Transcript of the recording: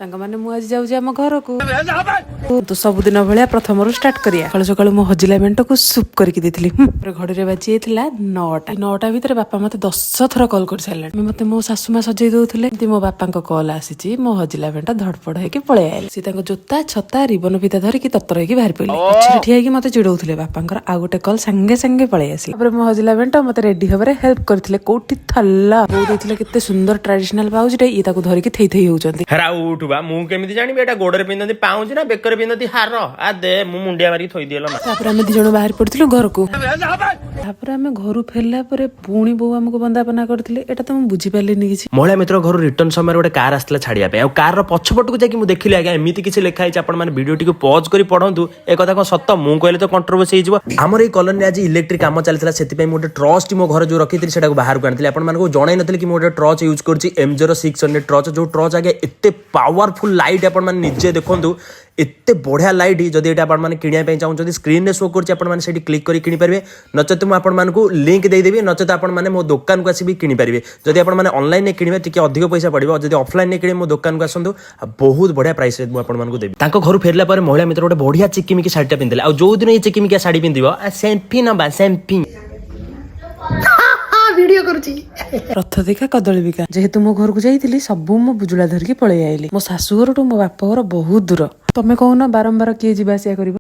ସାଙ୍ଗମାନେ ମୁଁ ଆଜି ଯାଉଛି ଆମ ଘରକୁ ତୁ ସବୁଦିନ ଭଳିଆ ପ୍ରଥମରୁ ଷ୍ଟାର୍ଟ କରିବା। ସକାଳୁ ସକାଳୁ ମୁଁ ହଜିଲା ମେଣ୍ଟକୁ ସୁପ୍ କରିକି ଦେଇଥିଲି। ଘଡ଼ିରେ ବାଜି ଯାଇଥିଲା 9ଟା। 9ଟା ଭିତରେ ବାପା ମତେ 10 ଥର କଲ୍ କରିସାରିଲାଣି। ମତେ ମୋ ଶାଶୁ ମା ସଜେଇ ଦଉଥିଲେ। ଏମିତି ମୋ ବାପାଙ୍କ କଲ୍ ଆସିଛି। ମୋ ହଜିଲା ମେଣ୍ଟ ଧଡପଡ ହେଇକି ପଳେଇ ଆଇଲେ। ସେ ତାଙ୍କ ଜୋତା ଛତା ରିବନ ଫିତା ଧରିକି ତରତର ହେଇକି ବାହାରି ପଡିଲେ। ପଛରେ ଠିଆ ହେଇକି ମତେ ଚିଡଉଥିଲେ। ବାପାଙ୍କର ଆଉ ଗୋଟେ କଲ୍ ସାଙ୍ଗେ ସାଙ୍ଗେ ପଳେଇ ଆସିଲା। ତାପରେ ମୋ ହଜିଲା ମେଣ୍ଟ ମତେ ରେଡି ହବାରେ ହେଲ୍ପ କରିଥିଲେ। କୋଉଠି ଥାଲା ବୋଉ ଦେଇଥିଲେ କେତେ ସୁନ୍ଦର ଟ୍ରାଡିସନାଲ ପାଉଚିଟେ, ଇଏ ତାକୁ ଧରିକି ଥେଇ ଥେଇ ହଉଛନ୍ତି। ଉଠୁବା ମୁଁ କେମିତି ଜାଣିବି ଏଟା ଗୋଡରେ ପିନ୍ଧନ୍ତି ପାଉଁଜି ନା ବେକରେ ପିନ୍ଧନ୍ତି ହାର? ଆ ଦେ ମୁଁ ମୁଣ୍ଡିଆ ମାରିକି ଥୋଇଦିଏଲ। ତାପରେ ଆମେ 2 ଜଣ ବାହାରି ପଡିଥିଲୁ ଘରକୁ। ତାପରେ ଆମେ ଘରୁ ଫେରିଲା ପରେ ପୁଣି ବୋଉ ଆମକୁ ବନ୍ଦାପନା କରିଥିଲେ। ଏଟା ତ ମୁଁ ବୁଝିପାରିଲିନି କିଛି। ମହିଳା ମିତ୍ର ଘରୁ ରିଟର୍ନ ସମୟରେ ଗୋଟେ କାର ଆସିଥିଲା ଛାଡିବା ପାଇଁ। ଆଉ କାର ପଛପଟକୁ ଯାଇକି ମୁଁ ଦେଖିଲି ଆଜ୍ଞା ଏମିତି କିଛି ଲେଖା ହେଇଛି, ଆପଣ ମାନେ ଭିଡିଓଟିକୁ ପଜ କରି ପଢନ୍ତୁ। ଏ କଥା କଣ ସତ? ମୁଁ କହିଲେ ତ କଣ୍ଟ୍ରୋଭର୍ସି ହେଇଯିବ। ଆମର ଏଇ କଲୋନୀରେ ଆଜି ଇଲେକ୍ଟ୍ରିକ କାମ ଚାଲିଥିଲା, ସେଥିପାଇଁ ମୁଁ ଗୋଟେ ଟ୍ରଚ ମୋ ଘରେ ଯୋଉ ରଖିଥିଲି ସେଟାକୁ ବାହାରକୁ ଆଣିଥିଲି। ଆପଣମାନଙ୍କୁ ଜଣାଇ ନଥିଲି କି ମୁଁ ଗୋଟେ ଟ୍ରଚ ୟୁଜ କରୁଛି M0600 ଟ୍ରଚ। ଯୋଉ ଟ୍ରଚ ଆଜ୍ଞା ଏତେ ପାୱାରଫୁଲ ଲାଇଟ୍, ଆପଣ ମାନେ ନିଜେ ଦେଖନ୍ତୁ ଏତେ ବଢିଆ ଲାଇଟ୍। ଯଦି ଏଇଟା ଆପଣ ମାନେ କିଣିବା ପାଇଁ ଚାହୁଁଛନ୍ତି, ସ୍କ୍ରିନରେ ଶୋ କରୁଛି, ଆପଣ ମାନେ ସେଠି କ୍ଲିକ୍ କରି କିଣିପାରିବେ। ନଚେତ ମୁଁ ଆପଣମାନଙ୍କୁ ଲିଙ୍କ ଦେଇଦେବି, ନଚେତ ଆପଣ ମାନେ ମୋ ଦୋକାନକୁ ଆସିବି କିଣିପାରିବେ। ଯଦି ଆପଣ ମାନେ ଅନଲାଇନରେ କିଣିବେ ଟିକେ ଅଧିକ ପଇସା ପଡ଼ିବ, ଯଦି ଅଫଲାଇନରେ କିଣିବେ ମୋ ଦୋକାନକୁ ଆସନ୍ତୁ, ଆଉ ବହୁତ ବଢିଆ ପ୍ରାଇସରେ ମୁଁ ଆପଣମାନଙ୍କୁ ଦେବି। ତାଙ୍କ ଘରୁ ଫେରିଲା ପରେ ମହିଳା ମିତ୍ର ଗୋଟେ ବଢିଆ ଚିକିମିକି ଶାଢୀଟା ପିନ୍ଧିଲେ। ଆଉ ଯୋଉ ଦିନ ଏଇ ଚିକିମିକିଆ ଶାଢୀ ପିନ୍ଧିବ ସେମ୍ପି ନବା ସେମ୍ପି ଭିଡିଓ କରୁଛି। ରଥ ଦେଖା କଦଳୀ ବିକା। ଯେହେତୁ ମୋ ଘରକୁ ଯାଇଥିଲି, ସବୁ ମୋ ବୁଜୁଳା ଧରିକି ପଳେଇ ଆଇଲି। ମୋ ଶାଶୁ ଘରଠୁ ମୋ ବାପ ଘର ବହୁତ ଦୂର। ତମେ କହୁନ ବାରମ୍ବାର କିଏ ଯିବା ଆସିବା କରିବ?